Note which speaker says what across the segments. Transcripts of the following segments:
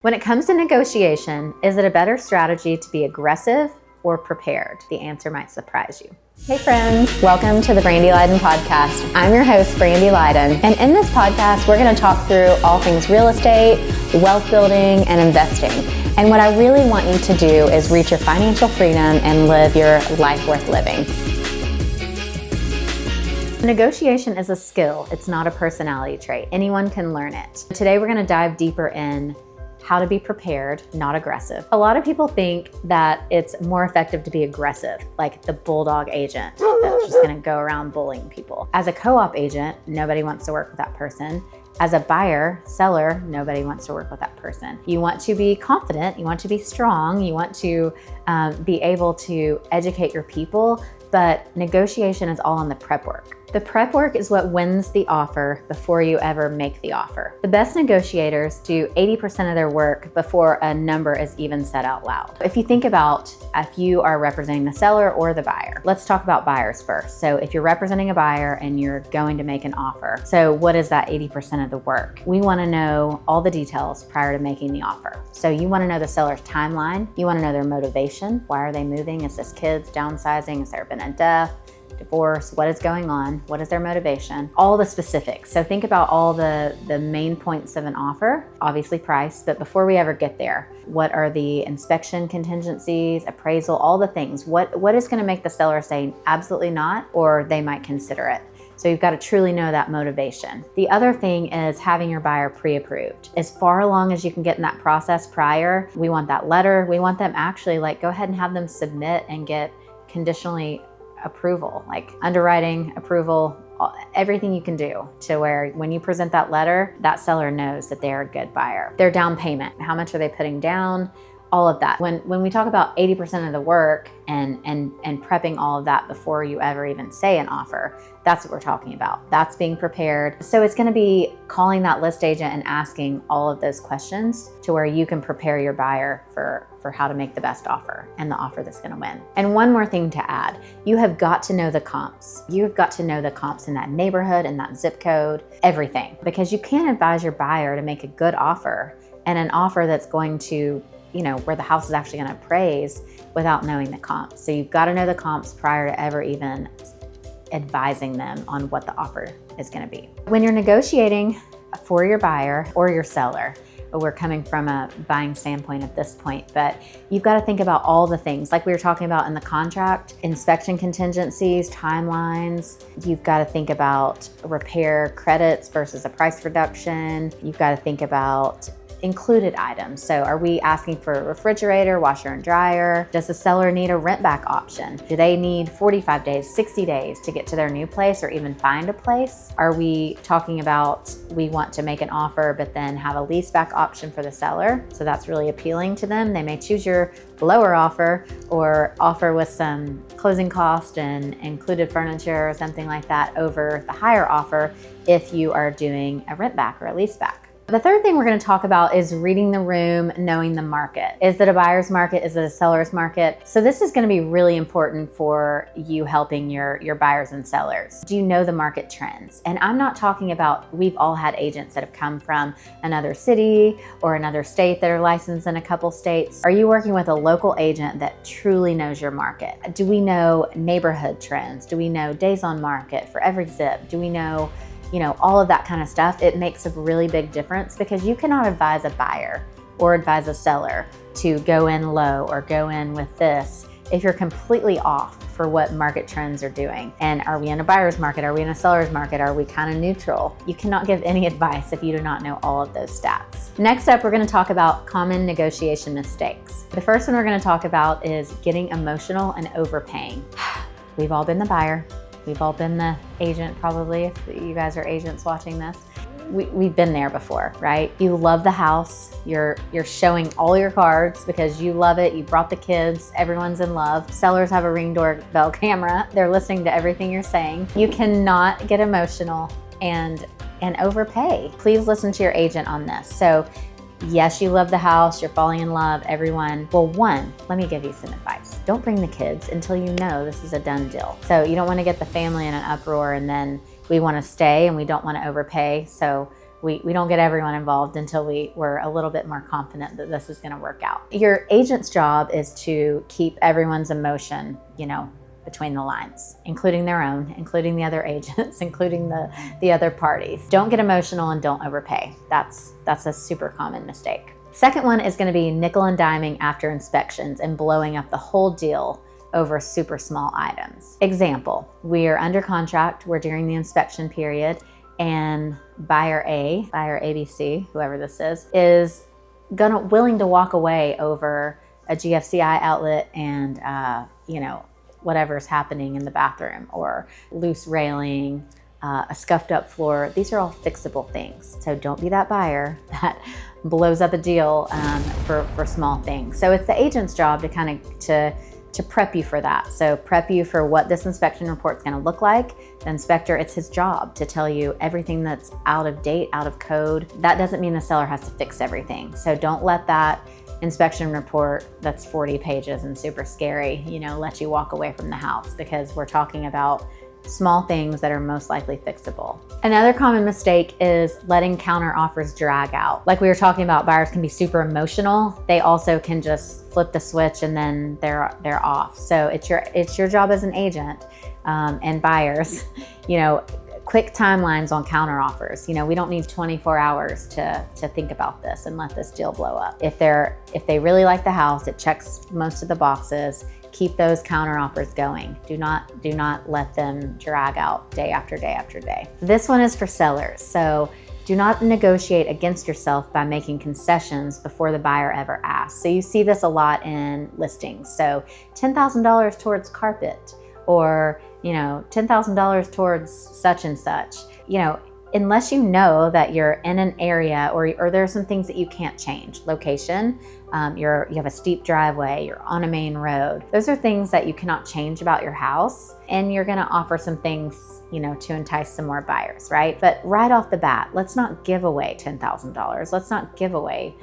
Speaker 1: When it comes to negotiation, is it a better strategy to be aggressive or prepared? The answer might surprise you. Hey friends, welcome to the Brandy Lydon Podcast. I'm your host, Brandy Lydon, and in this podcast, we're going to talk through all things real estate, wealth building, and investing. And what I really want you to do is reach your financial freedom and live your life worth living. Negotiation is a skill. It's not a personality trait. Anyone can learn it. Today, we're going to dive deeper in how to be prepared, not aggressive. A lot of people think that it's more effective to be aggressive, like the bulldog agent that's just gonna go around bullying people. As a co-op agent, nobody wants to work with that person. As a buyer, seller, nobody wants to work with that person. You want to be confident, you want to be strong, you want to be able to educate your people, but negotiation is all in the prep work. The prep work is what wins the offer before you ever make the offer. The best negotiators do 80% of their work before a number is even said out loud. If you think about if you are representing the seller or the buyer, let's talk about buyers first. So if you're representing a buyer and you're going to make an offer, so what is that 80% of the work? We want to know all the details prior to making the offer. So you want to know the seller's timeline. You want to know their motivation. Why are they moving? Is this kids, downsizing? Has there been a death? Divorce, what is going on, what is their motivation, all the specifics. So think about all the main points of an offer, obviously price, but before we ever get there, what are the inspection contingencies, appraisal, all the things. What is gonna make the seller say absolutely not, or they might consider it. So you've got to truly know that motivation. The other thing is having your buyer pre-approved. As far along as you can get in that process prior, we want that letter, we want them actually go ahead and have them submit and get conditionally approval, like underwriting approval, everything you can do to where when you present that letter, that seller knows that they're a good buyer. Their down payment, how much are they putting down? All of that. When we talk about 80% of the work and prepping all of that before you ever even say an offer, that's what we're talking about. That's being prepared. So it's going to be calling that list agent and asking all of those questions to where you can prepare your buyer for how to make the best offer and the offer that's going to win. And one more thing to add, you have got to know the comps. You have got to know the comps in that neighborhood, in that zip code, everything, because you can't advise your buyer to make a good offer and an offer that's going to where the house is actually going to appraise without knowing the comps. So you've got to know the comps prior to ever even advising them on what the offer is going to be. When you're negotiating for your buyer or your seller, we're coming from a buying standpoint at this point, but you've got to think about all the things like we were talking about in the contract, inspection contingencies, timelines. You've got to think about repair credits versus a price reduction. You've got to think about included items. So are we asking for a refrigerator, washer and dryer? Does the seller need a rent back option? Do they need 45 days, 60 days to get to their new place or even find a place? Are we talking about we want to make an offer but then have a lease back option for the seller? So that's really appealing to them. They may choose your lower offer or offer with some closing cost and included furniture or something like that over the higher offer if you are doing a rent back or a lease back. The third thing we're going to talk about is reading the room, knowing the market. Is it a buyer's market? Is it a seller's market? So this is going to be really important for you helping your buyers and sellers. Do you know the market trends? And I'm not talking about, we've all had agents that have come from another city or another state that are licensed in a couple states. Are you working with a local agent that truly knows your market? Do we know neighborhood trends? Do we know days on market for every zip? Do we know all of that kind of stuff? It makes a really big difference because you cannot advise a buyer or advise a seller to go in low or go in with this if you're completely off for what market trends are doing. And are we in a buyer's market? Are we in a seller's market? Are we kind of neutral? You cannot give any advice if you do not know all of those stats. Next up, we're going to talk about common negotiation mistakes. The first one we're going to talk about is getting emotional and overpaying. We've all been the buyer. We've all been the agent, probably, if you guys are agents watching this. We've been there before, right? You love the house. You're showing all your cards because you love it. You brought the kids. Everyone's in love. Sellers have a Ring doorbell camera. They're listening to everything you're saying. You cannot get emotional and overpay. Please listen to your agent on this. So yes, you love the house, you're falling in love, everyone. Well, one, let me give you some advice. Don't bring the kids until you know this is a done deal. So you don't want to get the family in an uproar and then we want to stay and we don't want to overpay. So we don't get everyone involved until we're a little bit more confident that this is going to work out. Your agent's job is to keep everyone's emotion, between the lines, including their own, including the other agents, including the other parties. Don't get emotional and don't overpay. That's a super common mistake. Second one is going to be nickel and diming after inspections and blowing up the whole deal over super small items. Example, we are under contract, we're during the inspection period, and buyer ABC, whoever this is willing to walk away over a GFCI outlet and whatever's happening in the bathroom, or loose railing, a scuffed up floor. These are all fixable things. So don't be that buyer that blows up a deal for small things. So it's the agent's job to prep you for that. So prep you for what this inspection report's gonna look like. The inspector, it's his job to tell you everything that's out of date, out of code. That doesn't mean the seller has to fix everything. So don't let that inspection report that's 40 pages and super scary, let you walk away from the house, because we're talking about small things that are most likely fixable. Another common mistake is letting counter offers drag out. Like we were talking about, buyers can be super emotional. They also can just flip the switch and then they're off. So it's your job as an agent and buyers, quick timelines on counter offers. We don't need 24 hours to think about this and let this deal blow up. If they really like the house, it checks most of the boxes, keep those counter offers going. Do not let them drag out day after day after day. This one is for sellers. So do not negotiate against yourself by making concessions before the buyer ever asks. So you see this a lot in listings. So $10,000 towards carpet, or $10,000 towards such and such. Unless you know that you're in an area or there are some things that you can't change. Location, you have a steep driveway, you're on a main road. Those are things that you cannot change about your house, and you're gonna offer some things, to entice some more buyers, right? But right off the bat, let's not give away $10,000. Let's not give away,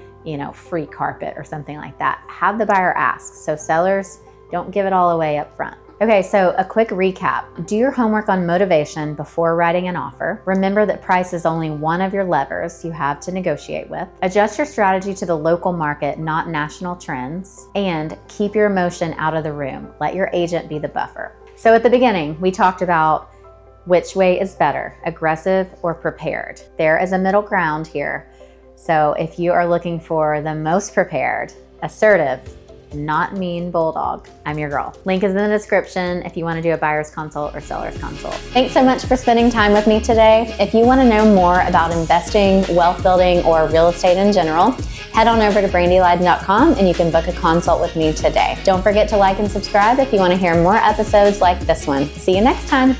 Speaker 1: free carpet or something like that. Have the buyer ask. So sellers, don't give it all away up front. Okay, so a quick recap. Do your homework on motivation before writing an offer. Remember that price is only one of your levers you have to negotiate with. Adjust your strategy to the local market, not national trends. And keep your emotion out of the room. Let your agent be the buffer. So at the beginning, we talked about which way is better, aggressive or prepared. There is a middle ground here. So if you are looking for the most prepared, assertive, not mean bulldog, I'm your girl. Link is in the description if you want to do a buyer's consult or seller's consult. Thanks so much for spending time with me today. If you want to know more about investing, wealth building, or real estate in general, head on over to brandylydon.com and you can book a consult with me today. Don't forget to like and subscribe if you want to hear more episodes like this one. See you next time.